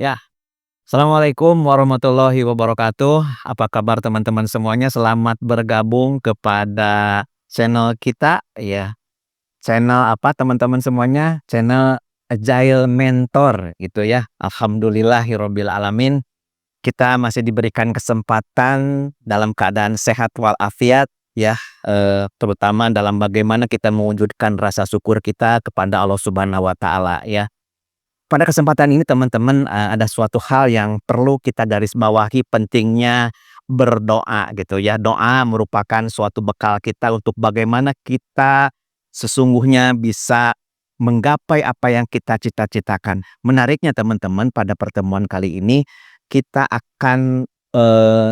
Ya, assalamualaikum warahmatullahi wabarakatuh. Apa kabar teman-teman semuanya? Selamat bergabung kepada channel kita, ya. Channel apa teman-teman semuanya? Channel Agile Mentor gitu ya. Alhamdulillahirabbil alamin. Kita masih diberikan kesempatan dalam keadaan sehat walafiat ya, terutama dalam bagaimana kita mewujudkan rasa syukur kita kepada Allah Subhanahu wa taala ya. Pada kesempatan ini teman-teman, ada suatu hal yang perlu kita garis bawahi pentingnya berdoa gitu ya. Doa merupakan suatu bekal kita untuk bagaimana kita sesungguhnya bisa menggapai apa yang kita cita-citakan. Menariknya teman-teman, pada pertemuan kali ini kita akan,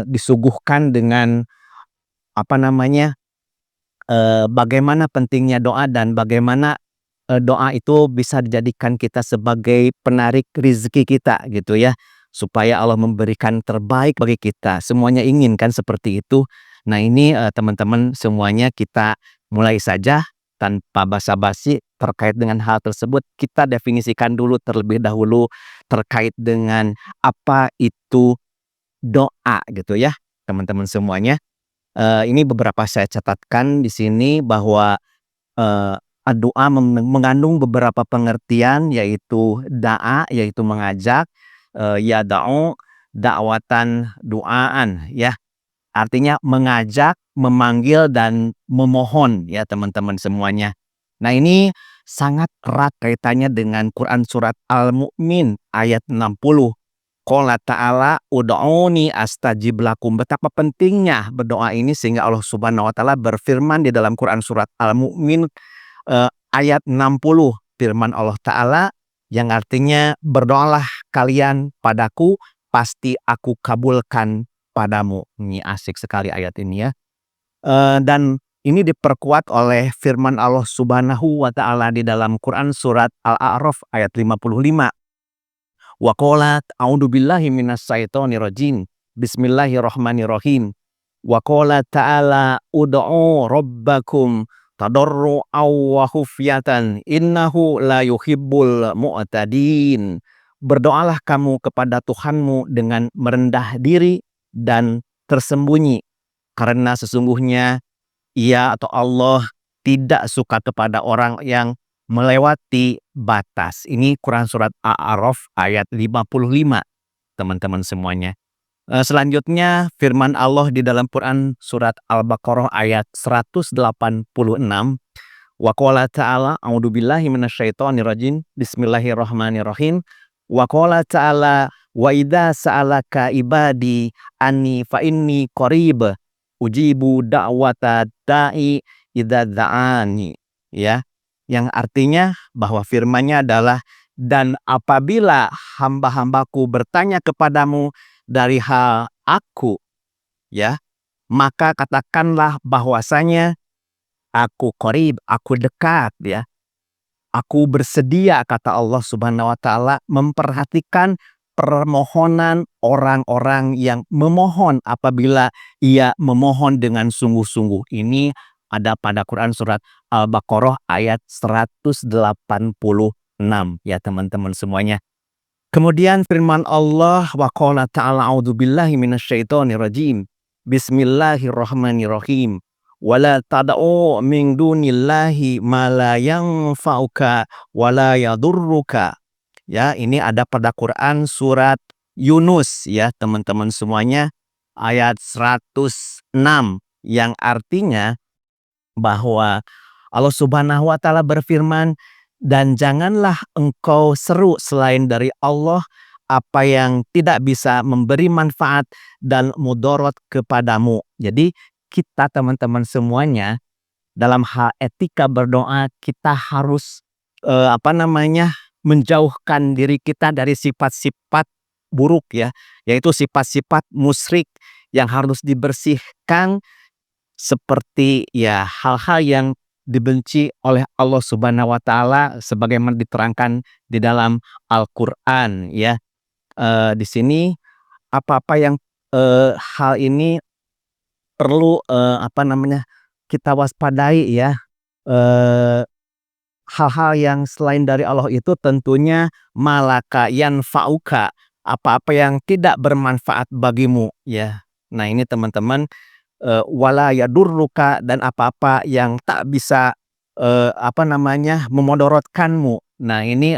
disuguhkan dengan apa namanya, bagaimana pentingnya doa dan bagaimana doa itu bisa dijadikan kita sebagai penarik rezeki kita gitu ya, supaya Allah memberikan terbaik bagi kita, semuanya ingin kan seperti itu. Nah ini, teman-teman semuanya kita mulai saja tanpa basa-basi terkait dengan hal tersebut, kita definisikan dulu terlebih dahulu terkait dengan apa itu doa gitu ya, teman-teman semuanya. Ini beberapa saya catatkan di sini bahwa Eee, doa mengandung beberapa pengertian yaitu da'a, yaitu mengajak, yada'u da'watan du'aan ya. Artinya mengajak, memanggil, dan memohon ya teman-teman semuanya. Nah ini sangat erat kaitannya dengan Quran surat Al-Mu'min ayat 60. Qala ta'ala ud'uni astajib lakum. Betapa pentingnya berdoa ini sehingga Allah Subhanahu wa taala berfirman di dalam Quran surat Al-Mu'min ayat 60, firman Allah Ta'ala yang artinya, "Berdoalah kalian padaku, pasti aku kabulkan padamu." Ini asik sekali ayat ini ya. Dan ini diperkuat oleh firman Allah Subhanahu wa taala di dalam Quran surat Al-A'raf ayat 55. Wa qalat a'udzubillahi minasyaitonir rajim. Bismillahirrahmanirrahim. Wa qala ta'ala ud'u rabbakum tadarru'aw wa khufyatan innahu la yuhibbul mu'tadin. Berdoalah kamu kepada Tuhanmu dengan merendah diri dan tersembunyi, karena sesungguhnya Ia atau Allah tidak suka kepada orang yang melewati batas. Ini Quran surat A'raf ayat 55 teman-teman semuanya. Selanjutnya firman Allah di dalam Quran surat Al-Baqarah ayat 186. Wa qala ta'ala a'udzubillahi minasyaitonir rajim. Bismillahirrahmanirrahim. Wa qala ta'ala wa idza sa'alaka ibadi anni fa inni qarib ujibu da'wata da'i idza da'ani ya. Yang artinya bahwa firman-Nya adalah, dan apabila hamba-hambaku bertanya kepadamu dari hal aku ya, maka katakanlah bahwasanya aku qarib, aku dekat ya. Aku bersedia kata Allah Subhanahu wa taala memperhatikan permohonan orang-orang yang memohon apabila ia memohon dengan sungguh-sungguh. Ini ada pada Quran surat Al-Baqarah ayat 186 ya teman-teman semuanya. Kemudian firman Allah wa qala ta'ala a'udzubillahi minasyaitonir rajim. Bismillahirrahmanirrahim. Wala tad'u min dunillahi ma la yanfa'uka wa la yadurruka. Ya, ini ada pada Quran surat Yunus ya, teman-teman semuanya, ayat 106 yang artinya bahwa Allah Subhanahu wa taala berfirman, "Dan janganlah engkau seru selain dari Allah apa yang tidak bisa memberi manfaat dan mudarat kepadamu." Jadi kita teman-teman semuanya dalam hal etika berdoa kita harus menjauhkan diri kita dari sifat-sifat buruk ya, yaitu sifat-sifat musyrik yang harus dibersihkan seperti ya hal-hal yang dibenci oleh Allah Subhanahu wa taala sebagaimana diterangkan di dalam Al-Qur'an ya. Di sini apa-apa yang, hal ini perlu, kita waspadai ya. Eee, Hal-hal yang selain dari Allah itu tentunya malaka yanfa'uka, apa-apa yang tidak bermanfaat bagimu ya. Nah ini teman-teman, wala yadurruka, dan apa-apa yang tak bisa, memodorotkanmu. Nah ini,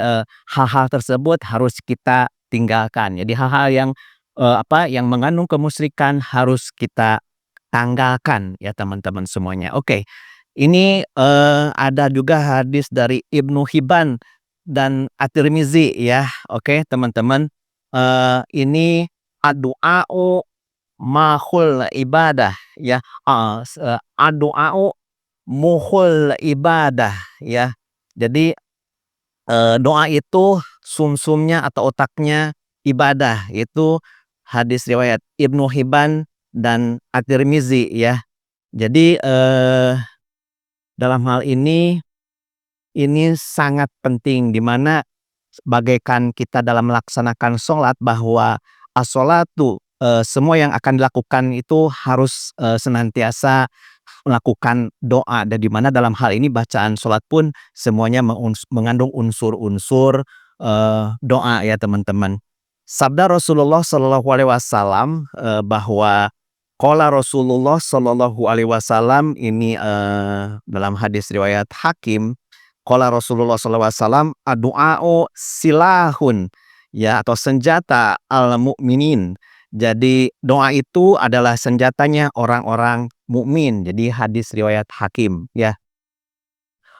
hal-hal tersebut harus kita tinggalkan. Jadi hal-hal yang mengandung kemusyrikan harus kita tanggalkan ya teman-teman semuanya. Oke, ini, ada juga hadis dari Ibnu Hibban dan At-Tirmizi ya. Oke teman-teman, ini ad-du'a'u mahul ibadah ya, ad-du'a'u mukhul ibadah ya. Jadi, doa itu sumsumnya atau otaknya ibadah. Itu hadis riwayat Ibnu Hibban dan At-Tirmizi ya. Jadi, dalam hal ini sangat penting, di mana bagaikan kita dalam melaksanakan sholat, bahwa as-sholatu, semua yang akan dilakukan itu harus, senantiasa melakukan doa, dan di mana dalam hal ini bacaan sholat pun semuanya mengandung unsur-unsur, doa ya teman-teman. Sabda Rasulullah Shallallahu Alaihi Wasallam, bahwa qala Rasulullah Shallallahu Alaihi Wasallam ini, dalam hadis riwayat Hakim, qala Rasulullah Shallallahu Alaihi Wasallam, ad-du'a'u silahun ya, atau senjata al-mu'minin. Jadi doa itu adalah senjatanya orang-orang mukmin. Jadi hadis riwayat Hakim ya.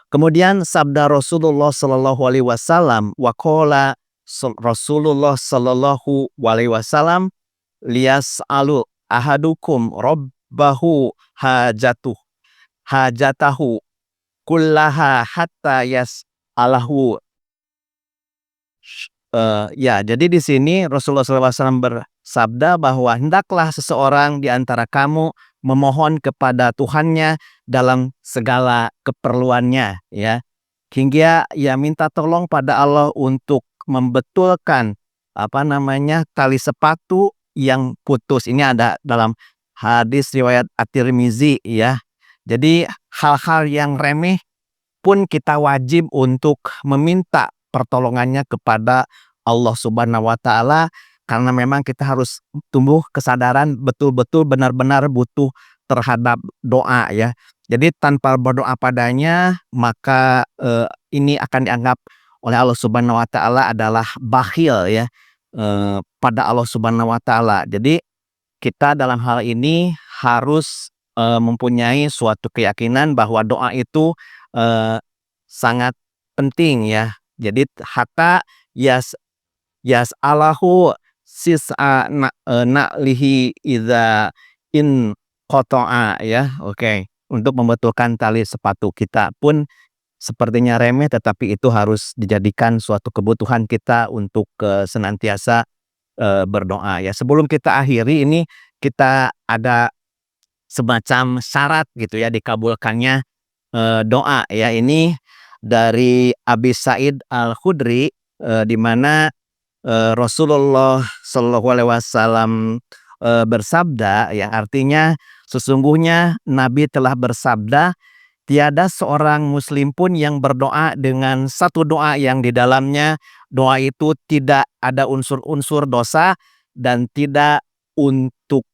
Kemudian sabda Rasulullah Shallallahu Alaihi Wasallam, wa qala Rasulullah Shallallahu Alaihi Wasallam, liyas'alu ahadukum rabbahu hajatahu kullaha hatta yas'alahu. Ya, jadi di sini Rasulullah SAW bersabda bahwa hendaklah seseorang di antara kamu memohon kepada Tuhannya dalam segala keperluannya ya. Hingga ia minta tolong pada Allah untuk membetulkan tali sepatu yang putus. Ini ada dalam hadis riwayat At-Tirmizi ya. Jadi hal-hal yang remeh pun kita wajib untuk meminta pertolongannya kepada Allah Subhanahu wa taala, karena memang kita harus tumbuh kesadaran betul-betul benar-benar butuh terhadap doa ya. Jadi tanpa berdoa padanya, maka ini akan dianggap oleh Allah Subhanahu wa taala adalah bakhil ya, pada Allah Subhanahu wa taala. Jadi kita dalam hal ini harus, mempunyai suatu keyakinan bahwa doa itu, sangat penting ya. Jadi hatta yas'alahu na'lihi idza in qata'a ya. Oke. Untuk membetulkan tali sepatu kita pun sepertinya remeh, tetapi itu harus dijadikan suatu kebutuhan kita untuk, senantiasa, berdoa ya. Sebelum kita akhiri ini, kita ada semacam syarat gitu ya dikabulkannya, doa ya. Ini dari Abi Sa'id Al-Khudri, di mana, Rasulullah Shallallahu Alaihi Wasallam, bersabda ya, artinya sesungguhnya Nabi telah bersabda, tiada seorang muslim pun yang berdoa dengan satu doa yang di dalamnya doa itu tidak ada unsur-unsur dosa dan tidak untuk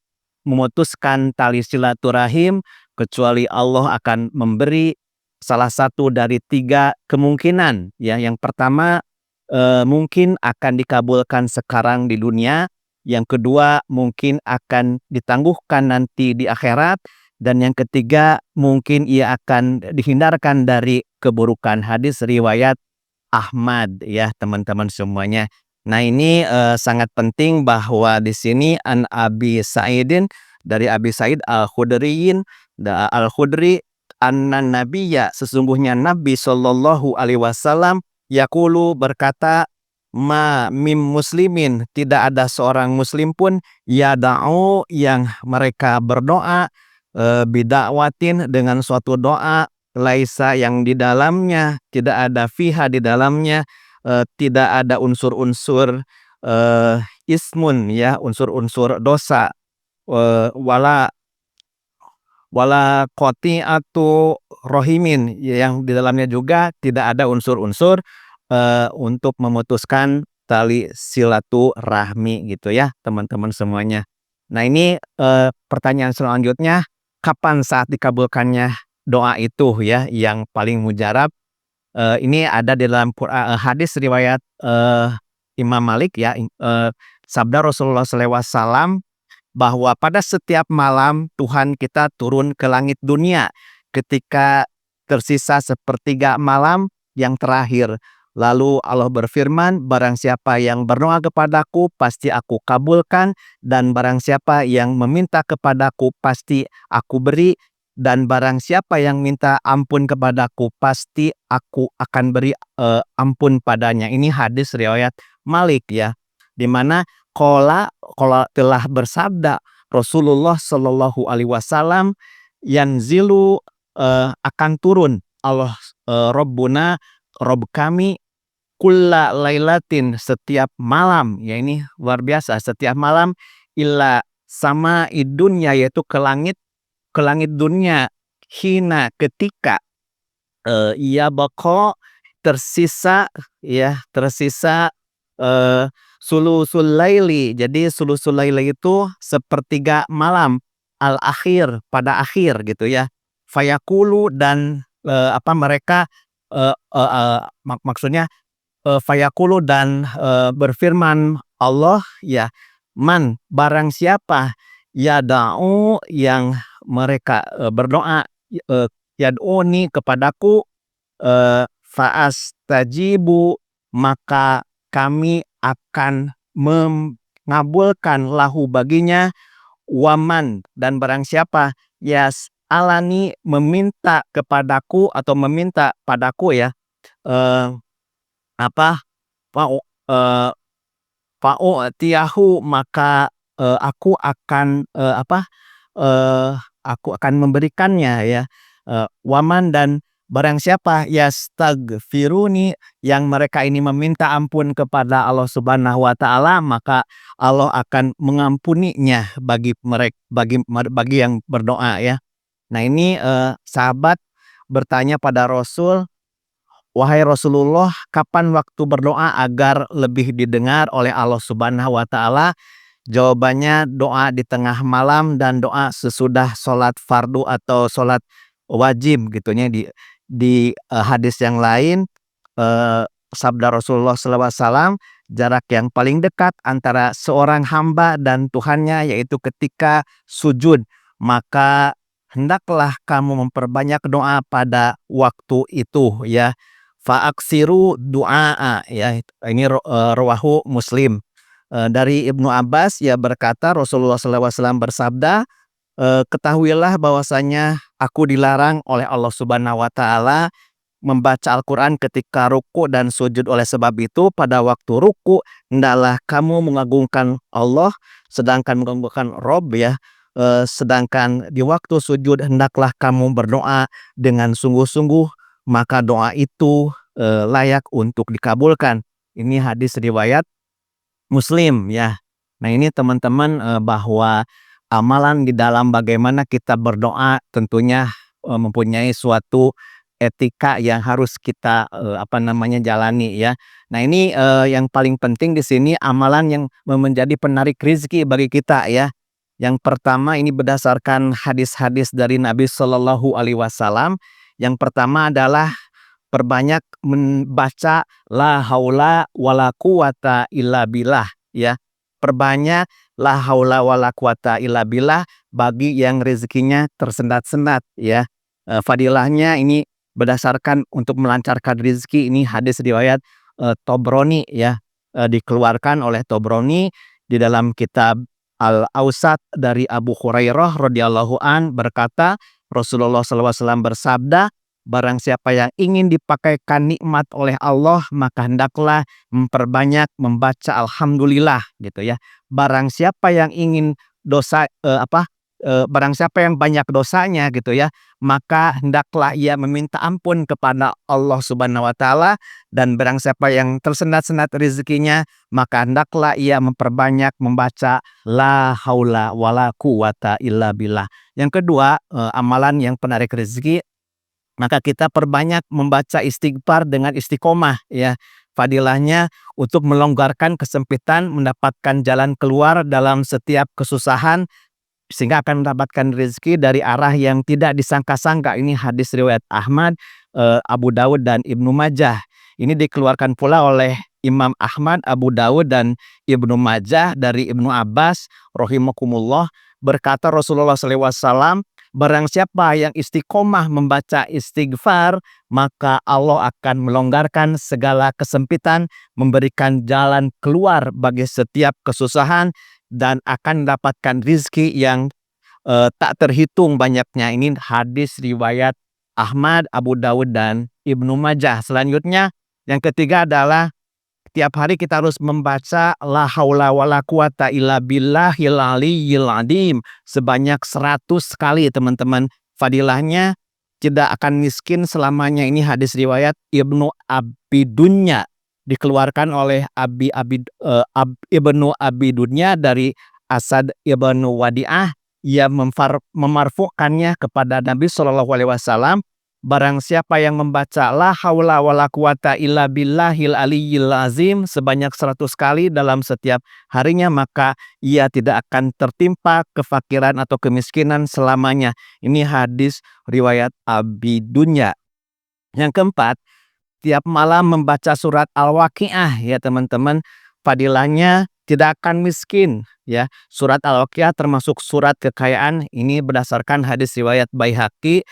memutuskan tali silaturahim, kecuali Allah akan memberi salah satu dari tiga kemungkinan ya. Yang pertama, mungkin akan dikabulkan sekarang di dunia. Yang kedua, mungkin akan ditangguhkan nanti di akhirat. Dan yang ketiga, mungkin ia akan dihindarkan dari keburukan. Hadis riwayat Ahmad ya teman-teman semuanya. Nah ini, sangat penting bahwa di sini an Abi Sa'idin, dari Abi Sa'id Al-Khudri, anna nabiyya, sesungguhnya Nabi Shallallahu Alaihi Wasallam, yaqulu, berkata, ma mim muslimin, tidak ada seorang muslim pun, yada'u, yang mereka berdoa, bida'watin, dengan suatu doa, laisa, yang di dalamnya tidak ada fiha, di dalamnya tidak ada unsur-unsur, ismun ya, unsur-unsur dosa, wala qati'atu rohimin, yang di dalamnya juga tidak ada unsur-unsur, untuk memutuskan tali silaturahmi gitu ya, teman-teman semuanya. Nah ini, pertanyaan selanjutnya, kapan saat dikabulkannya doa itu ya, yang paling mujarab? Ini ada di dalam hadis riwayat, Imam Malik ya, sabda Rasulullah SAW bahwa pada setiap malam Tuhan kita turun ke langit dunia ketika tersisa sepertiga malam yang terakhir. Lalu Allah berfirman, barang siapa yang berdoa kepadaku pasti aku kabulkan, dan barang siapa yang meminta kepadaku pasti aku beri, dan barang siapa yang minta ampun kepadaku pasti aku akan beri ampun padanya. Ini hadis riwayat Malik ya, di mana qala telah bersabda Rasulullah Shallallahu Alaihi Wasallam, yanzilu, akan turun Allah, Rabbuna, Rob kami, kulla lailatin, setiap malam, ya ini luar biasa, setiap malam, illa sama idunya, yaitu ke langit dunia, hina, ketika, ia bako, tersisa ya, tersisa, sulusul laili. Jadi sulusul laili itu sepertiga malam, al akhir, pada akhir gitu ya. Fayaqulu, dan, mereka, maksudnya, fayaqulu, dan, berfirman Allah ya, man, barang siapa, yada'u, yang mereka, berdoa, yad'uni, kepadaku, fa'astajibu, maka kami akan mengabulkan, lahu, baginya, waman, dan barang siapa alani, meminta kepadaku atau meminta padaku ya, eh, apa fa'u eee, fa'u'tiyahu, maka, aku akan, aku akan memberikannya ya, waman, dan barang siapa yastaghfiruni, yang mereka ini meminta ampun kepada Allah Subhanahu wa taala, maka Allah akan mengampuninya bagi yang berdoa ya. Nah ini, sahabat bertanya pada Rasul, "Wahai Rasulullah, kapan waktu berdoa agar lebih didengar oleh Allah Subhanahu wa taala?" Jawabannya, doa di tengah malam dan doa sesudah sholat fardu atau sholat wajib gitunya. Di hadis yang lain, sabda Rasulullah SAW, jarak yang paling dekat antara seorang hamba dan Tuhannya yaitu ketika sujud, maka hendaklah kamu memperbanyak doa pada waktu itu ya. Fa'aksiru du'a ya, ini rawahu Muslim. Dari Ibnu Abbas ia berkata, Rasulullah SAW bersabda, ketahuilah bahwasanya aku dilarang oleh Allah Subhanahu wa taala membaca Al-Quran ketika ruku dan sujud. Oleh sebab itu pada waktu ruku hendaklah kamu mengagungkan Allah, sedangkan mengagungkan Rob ya, sedangkan di waktu sujud hendaklah kamu berdoa dengan sungguh-sungguh, maka doa itu, layak untuk dikabulkan. Ini hadis riwayat Muslim ya. Nah ini teman-teman, bahwa amalan di dalam bagaimana kita berdoa tentunya, mempunyai suatu etika yang harus kita, jalani ya. Nah ini, yang paling penting di sini amalan yang menjadi penarik rezeki bagi kita ya. Yang pertama ini berdasarkan hadis-hadis dari Nabi Shallallahu Alaihi Wasallam. Yang pertama adalah perbanyak membaca la haula wala quwata illa billah ya. Perbanyak la haula wala quwata illa billah bagi yang rezekinya tersendat-sendat ya. Fadilahnya ini berdasarkan untuk melancarkan rezeki, ini hadis riwayat, Tobroni ya, dikeluarkan oleh Tobroni di dalam kitab Al-Ausat dari Abu Hurairah radhiyallahu an berkata, Rasulullah SAW bersabda, barang siapa yang ingin dipakaikan nikmat oleh Allah, maka hendaklah memperbanyak membaca alhamdulillah gitu ya. Barang siapa yang ingin barang siapa yang banyak dosanya gitu ya, maka hendaklah ia meminta ampun kepada Allah Subhanahu wa taala, dan barang siapa yang tersendat-sendat rezekinya, maka hendaklah ia memperbanyak membaca la haula wala quwata illa billah. Yang kedua, amalan yang penarik rezeki, maka kita perbanyak membaca istighfar dengan istiqomah ya. fadilahnya untuk melonggarkan kesempitan, mendapatkan jalan keluar dalam setiap kesusahan, sehingga akan mendapatkan rezeki dari arah yang tidak disangka-sangka. Ini hadis riwayat Ahmad, Abu Dawud dan Ibnu Majah. Ini dikeluarkan pula oleh Imam Ahmad, Abu Dawud dan Ibnu Majah dari Ibnu Abbas rahimakumullah, berkata Rasulullah SAW, barang siapa yang istiqomah membaca istighfar, maka Allah akan melonggarkan segala kesempitan, memberikan jalan keluar bagi setiap kesusahan, dan akan mendapatkan rizki yang tak terhitung banyaknya. Ini hadis riwayat Ahmad, Abu Dawud dan Ibnu Majah. Selanjutnya yang ketiga adalah tiap hari kita harus membaca la haula wala quwata illa billahil aliyyil azim sebanyak 100 kali, teman-teman. Fadilahnya tidak akan miskin selamanya. Ini hadis riwayat Ibnu Abi Dunya, dikeluarkan oleh Ibnu Abi Dunya dari Asad Ibnu Wadi'ah. Ia memarfukannya kepada Nabi Shallallahu Alaihi Wasallam, barang siapa yang membaca la haula wala quwata illa billahil aliyyil azim sebanyak 100 kali dalam setiap harinya, maka ia tidak akan tertimpa kefakiran atau kemiskinan selamanya. Ini hadis riwayat Abi Dunya. Yang keempat, tiap malam membaca surat Al-Waqiah, ya teman-teman. Fadilahnya tidak akan miskin, ya. Surat Al-Waqiah termasuk surat kekayaan. Ini berdasarkan hadis riwayat Baihaqi,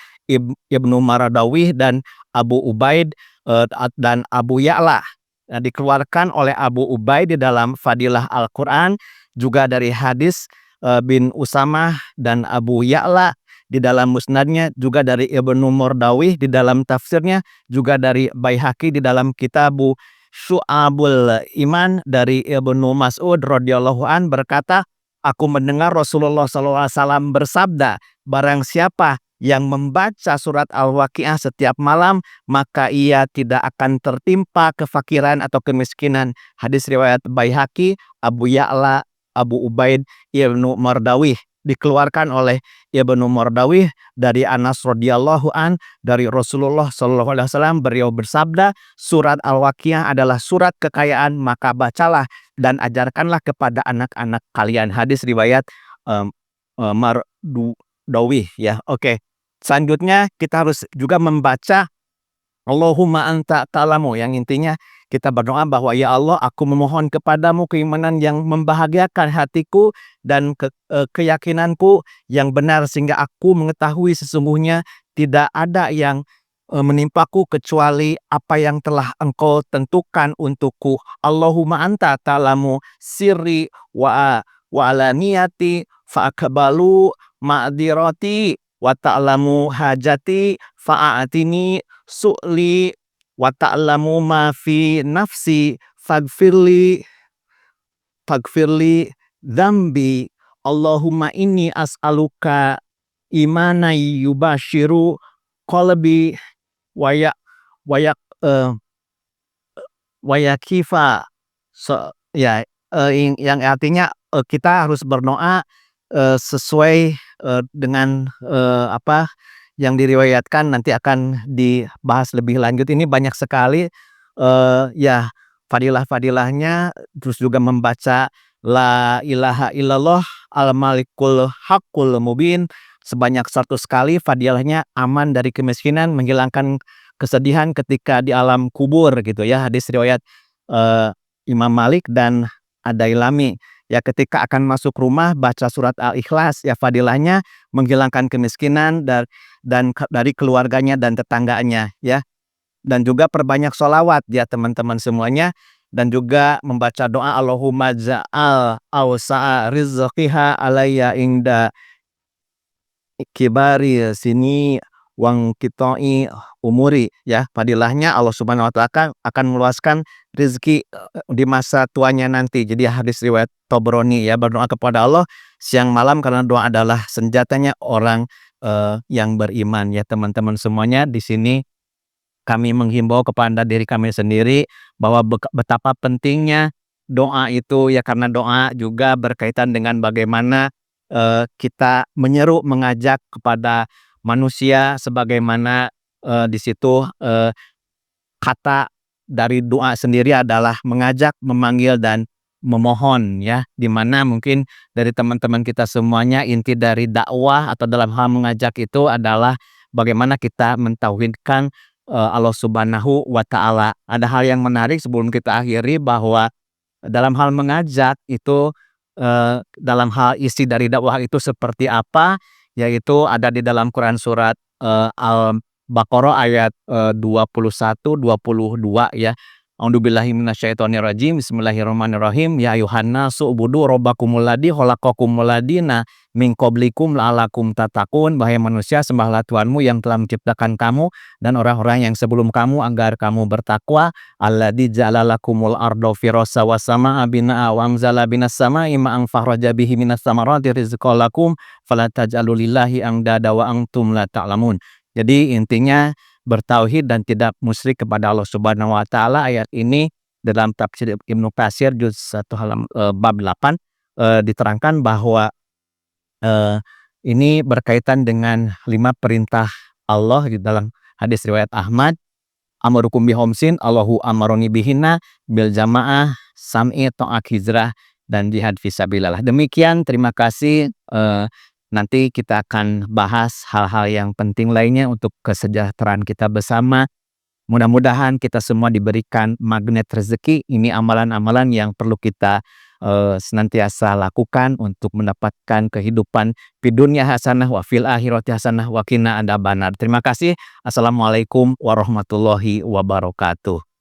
Ibnu Maradawih dan Abu Ubaid dan Abu Ya'la. Nah, dikeluarkan oleh Abu Ubaid di dalam Fadilah Al-Quran, juga dari hadis bin Usamah dan Abu Ya'la di dalam musnadnya, juga dari Ibnu Mardawih di dalam tafsirnya, juga dari Baihaqi di dalam Kitabu Syu'abul Iman dari Ibnu Mas'ud radhiyallahu an berkata, aku mendengar Rasulullah SAW bersabda, barang siapa yang membaca surat Al-Waqiah setiap malam, maka ia tidak akan tertimpa kefakiran atau kemiskinan. Hadis riwayat Baihaqi, Abu Ya'la, Abu Ubaid, Ibnu Mardawih. Dikeluarkan oleh Ibnu Mardawih dari Anas radhiyallahu an dari Rasulullah sallallahu alaihi wasallam, beliau bersabda, surat Al-Waqiah adalah surat kekayaan, maka bacalah dan ajarkanlah kepada anak-anak kalian. Hadis riwayat Mardawih, ya. Oke. Selanjutnya kita harus juga membaca Allahumma anta ta'lamu, yang intinya kita berdoa bahwa ya Allah, aku memohon kepadamu keimanan yang membahagiakan hatiku dan keyakinanku yang benar, sehingga aku mengetahui sesungguhnya tidak ada yang menimpaku kecuali apa yang telah engkau tentukan untukku. Allahumma anta ta'lamu sirri wa alaniyati fa'akbalu ma'dirati wa ta'lamu hajati fa'atini su'li wa ta'lamu ma fi nafsi faghfirli dzambi. Allahumma inni as'aluka imana yubashiru qalbi waya wayak wayakifa, ya, yang artinya kita harus berdoa sesuai dengan apa yang diriwayatkan, nanti akan dibahas lebih lanjut. Ini banyak sekali ya fadilah-fadilahnya. Terus juga membaca la ilaha illallah al-malikul haqqul mubin sebanyak 100 kali. Fadilahnya aman dari kemiskinan, menghilangkan kesedihan ketika di alam kubur, gitu ya. Hadis riwayat Imam Malik dan Ad-Dailami. Ya, ketika akan masuk rumah baca surat Al-Ikhlas, ya fadilahnya menghilangkan kemiskinan dan dari keluarganya dan tetangganya, ya. Dan juga perbanyak sholawat, ya teman-teman semuanya, dan juga membaca doa Allahumma ja'al awsa'a rizqiha alayya inda kibari sini wang kitoi umuri, ya. Fadilahnya Allah Subhanahu wa Ta'ala akan meluaskan rezeki di masa tuanya nanti. Jadi hadis riwayat Tobroni, ya, berdoa kepada Allah siang malam karena doa adalah senjatanya orang yang beriman, ya teman-teman semuanya. Di sini kami menghimbau kepada diri kami sendiri bahwa betapa pentingnya doa itu, ya, karena doa juga berkaitan dengan bagaimana kita menyeru, mengajak kepada manusia, sebagaimana di situ kata dari doa sendiri adalah mengajak, memanggil, dan memohon ya, di mana mungkin dari teman-teman kita semuanya inti dari dakwah atau dalam hal mengajak itu adalah bagaimana kita mentauhidkan Allah Subhanahu wa Ta'ala. Ada hal yang menarik sebelum kita akhiri bahwa dalam hal mengajak itu, dalam hal isi dari dakwah itu seperti apa, yaitu ada di dalam Quran surat, Al-Baqarah ayat, 21, 22 ya. A'udzubillahi minasyaitonirrajim, bismillahirrahmanirrahim, ya ayuhan nasu ubudu rabbakumul ladzi khalaqakumul ladzina min qablikum la'allakum tattaqun. Wahai manusia, sembahlah Tuhanmu yang telah menciptakan kamu dan orang-orang yang sebelum kamu agar kamu bertakwa. Alladzi ja'ala lakumul arda firasya was samaa binaa'a wa anzala minas samaa'i ma'an fakhraja bihi minas samarati rizqan lakum fala taj'alu lillahi andada wa antum la ta'lamun. Jadi intinya bertauhid dan tidak musyrik kepada Allah Subhanahu wa Ta'ala. Ayat ini dalam tafsir Ibnu Katsir juz 1 bab 8 diterangkan bahwa ini berkaitan dengan 5 perintah Allah di dalam hadis riwayat Ahmad. Amarukum bihomsin, Allahu amaroni bihina, bil jamaah, sam'i, ta'ak, hijrah, dan jihad fisabilillah. Demikian, terima kasih. Nanti kita akan bahas hal-hal yang penting lainnya untuk kesejahteraan kita bersama. Mudah-mudahan kita semua diberikan magnet rezeki. Ini amalan-amalan yang perlu kita senantiasa lakukan untuk mendapatkan kehidupan di dunia hasanah wa fil akhirati hasanah wa qina adzabannar. Terima kasih. Assalamualaikum warahmatullahi wabarakatuh.